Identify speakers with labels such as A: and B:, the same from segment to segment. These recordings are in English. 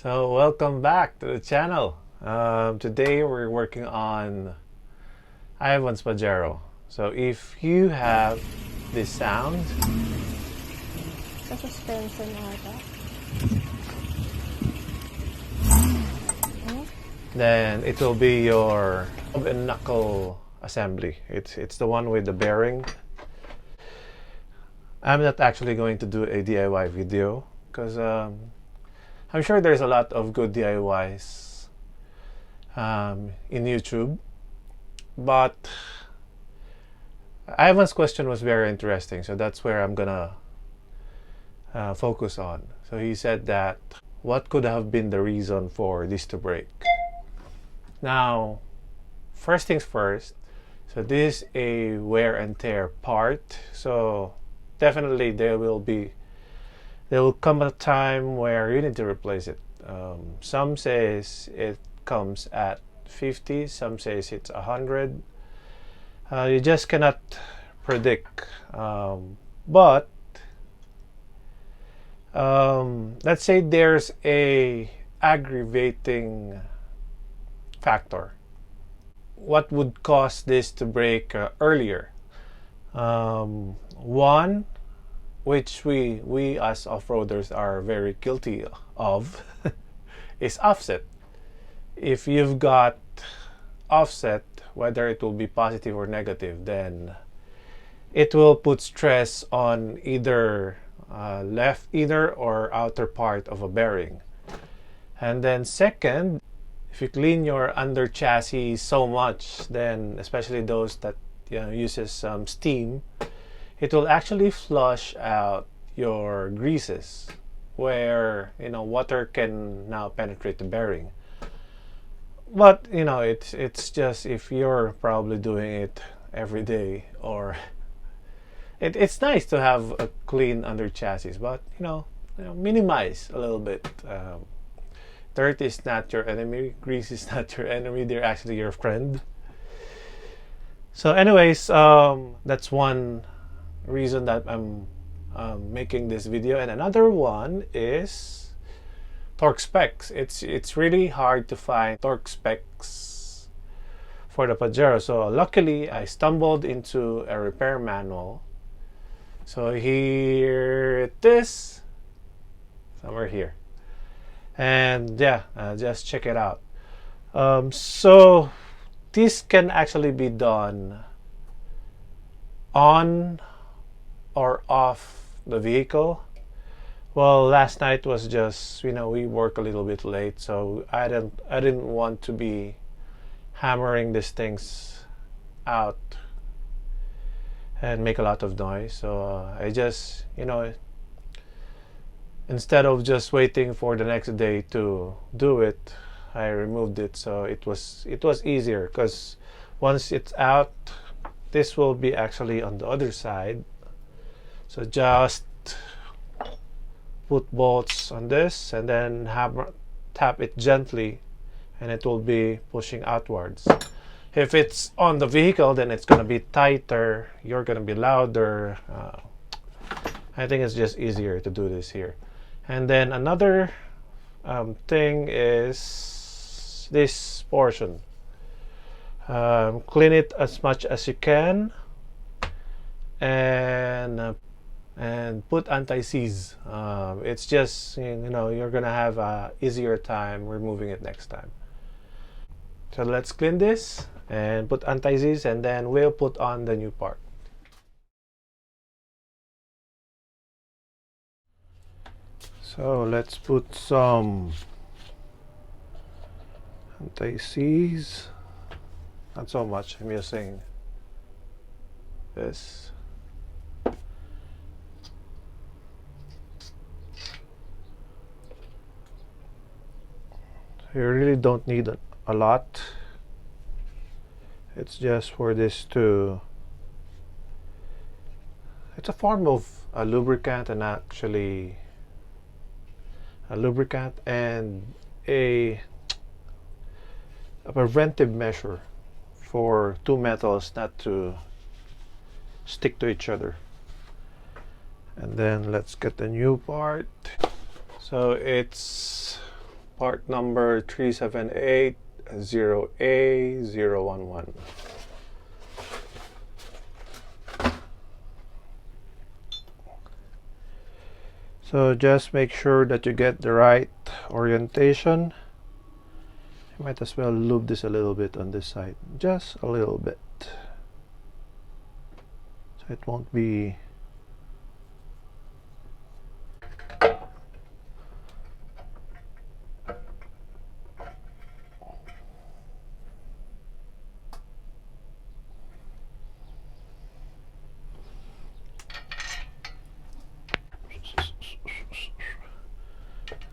A: So welcome back to the channel. Today we're working on Ivan's Pajero. So if you have this sound,
B: Sa suspension ata.
A: then it will be your knob and knuckle assembly. It's the one with the bearing. I'm not actually going to do a DIY video because I'm sure there's a lot of good DIYs in YouTube, but Ivan's question was very interesting, so that's where I'm gonna focus on. So he said that what could have been the reason for this to break. Now, first things first, so this is a wear and tear part, so definitely there will come a time where you need to replace it. Some says it comes at 50, some says it's 100. You just cannot predict. But let's say there's a aggravating factor. What would cause this to break earlier? One, which we as off-roaders are very guilty of, is offset. If you've got offset, whether it will be positive or negative, then it will put stress on either left inner or outer part of a bearing. And then second, if you clean your under chassis so much, then especially those that uses some steam, it will actually flush out your greases where water can now penetrate the bearing. But it's just if you're probably doing it every day, or it's nice to have a clean under chassis, but minimize a little bit. Dirt is not your enemy, grease is not your enemy, they're actually your friend. So anyways, that's one reason that I'm making this video. And another one is torque specs. It's really hard to find torque specs for the Pajero. So luckily I stumbled into a repair manual. So here it is, somewhere here. And yeah, just check it out. So this can actually be done on or off the vehicle. Well, last night was just we work a little bit late, so I didn't want to be hammering these things out and make a lot of noise. So I just instead of just waiting for the next day to do it, I removed it. So it was easier because once it's out, this will be actually on the other side. So just put bolts on this and then tap it gently and it will be pushing outwards. If it's on the vehicle, then it's going to be tighter, you're going to be louder. I think it's just easier to do this here. And then another thing is this portion. Clean it as much as you can and put anti-seize. It's just you're gonna have a easier time removing it next time. So let's clean this and put anti-seize, and then we'll put on the new part. So let's put some anti-seize. Not so much, I'm using this. You really don't need a lot. It's just for this to, it's a form of a lubricant, and actually a lubricant and a preventive measure for two metals not to stick to each other. And then let's get the new part. So it's part number 3780A011. So just make sure that you get the right orientation. You might as well lube this a little bit on this side, just a little bit, so it won't be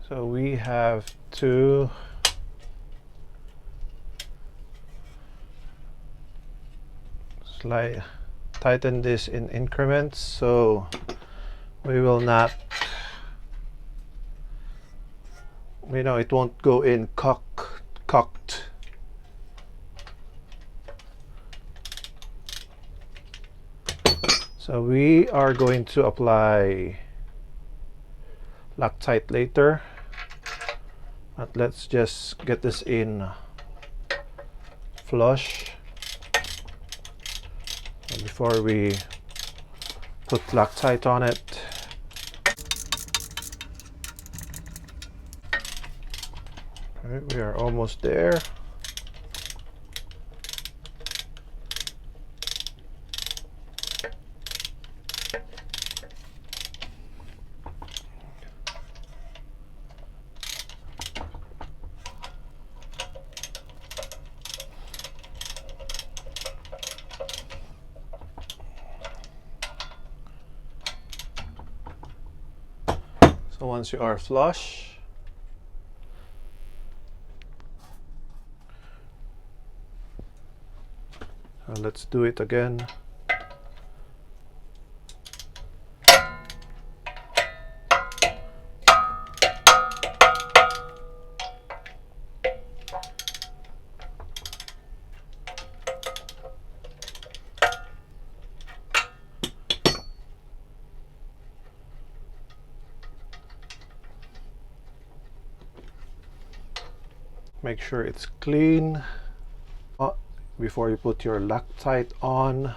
A: so we have to tighten this in increments, so we will not, it won't go in cocked. So we are going to apply Loctite later, but let's just get this in flush before we put Loctite on it. All right, we are almost there. So once you are flush, let's do it again. Make sure it's clean before you put your Loctite on.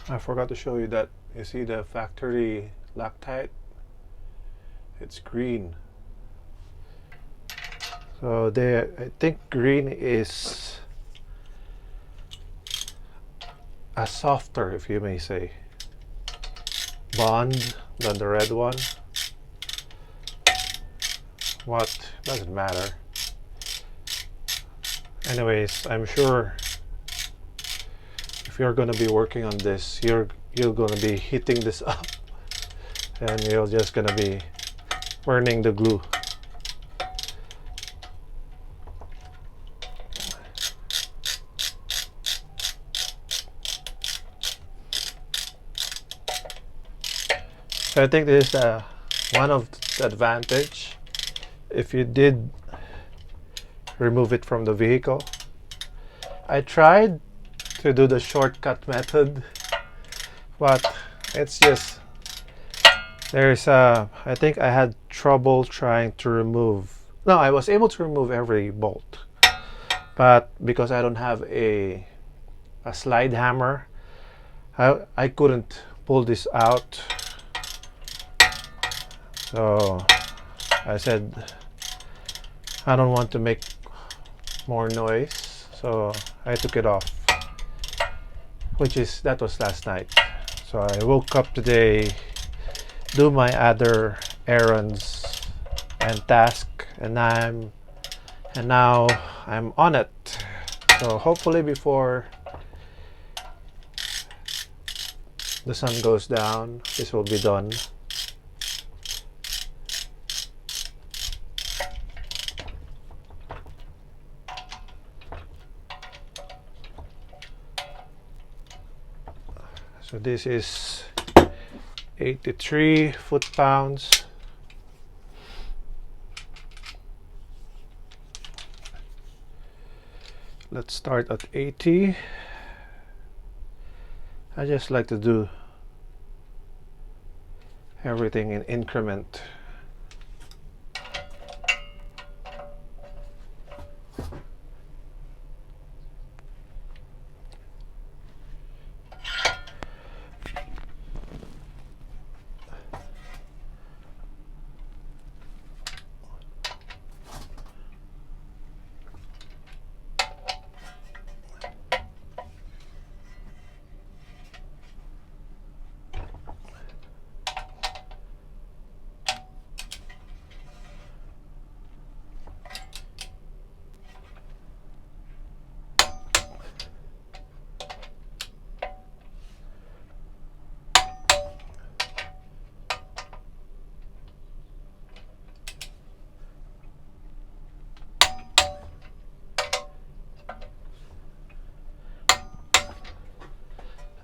A: I forgot to show you that. You see the factory Loctite? It's green. So I think green is a softer, if you may say, bond than the red one. What? Doesn't matter. Anyways, I'm sure if you're gonna be working on this, you're gonna be heating this up, and you're just gonna be burning the glue. So I think this is one of the advantage if you did remove it from the vehicle. I tried to do the shortcut method, but it's just I think I had trouble trying to remove. No, I was able to remove every bolt, but because I don't have a slide hammer, I couldn't pull this out. So I said I don't want to make more noise, so I took it off, that was last night. So I woke up today, do my other errands and task, and I'm And now I'm on it. So hopefully before the sun goes down, this will be done. So this is 83 foot-pounds. Let's start at 80. I just like to do everything in increment.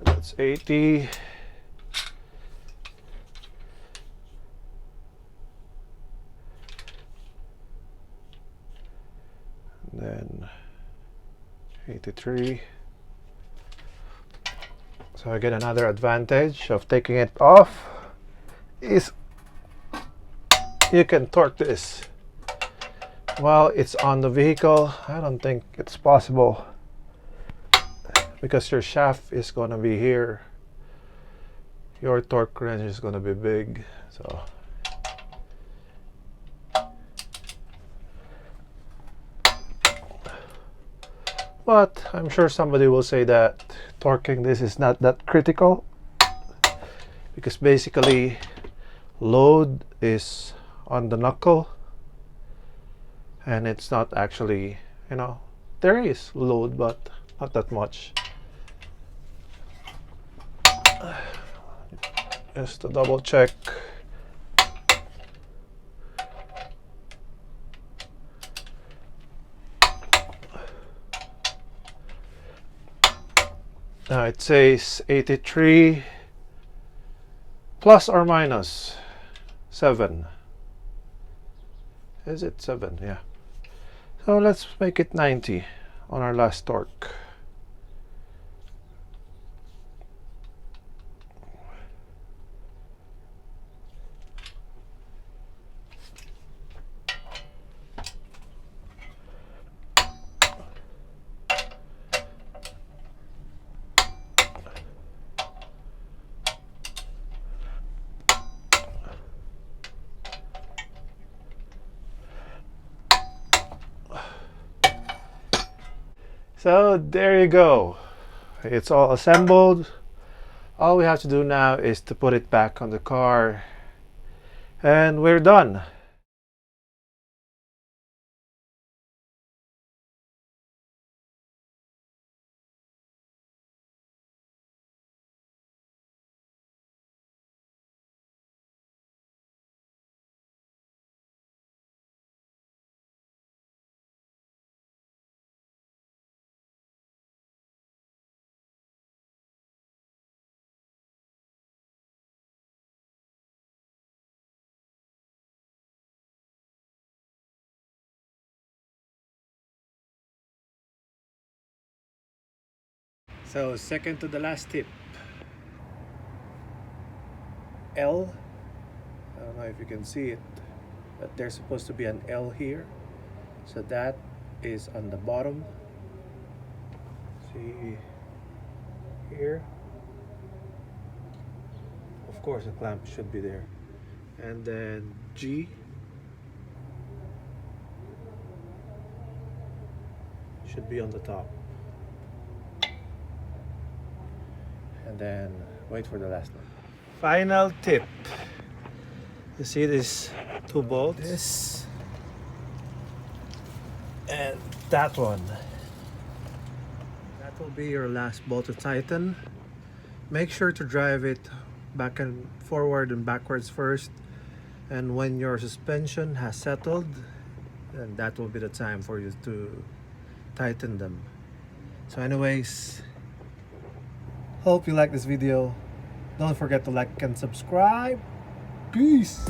A: That's 80. And then 83. So again, another advantage of taking it off is you can torque this while it's on the vehicle. I don't think it's possible because your shaft is going to be here. Your torque wrench is going to be big. So but I'm sure somebody will say that torquing this is not that critical because basically load is on the knuckle and it's not actually, you know, there is load but not that much. Just to double check. Now it says 83 plus or minus 7. Is it 7? Yeah. So let's make it 90 on our last torque. So there you go. It's all assembled. All we have to do now is to put it back on the car and we're done. So second to the last tip. L. I don't know if you can see it, but there's supposed to be an L here. So that is on the bottom. See here. Of course the clamp should be there. And then G should be on the top. And then wait for the last one. Final tip. You see these two bolts? And that one. That will be your last bolt to tighten. Make sure to drive it back and forward and backwards first. And when your suspension has settled, then that will be the time for you to tighten them. So anyways, hope you like this video. Don't forget to like and subscribe. Peace.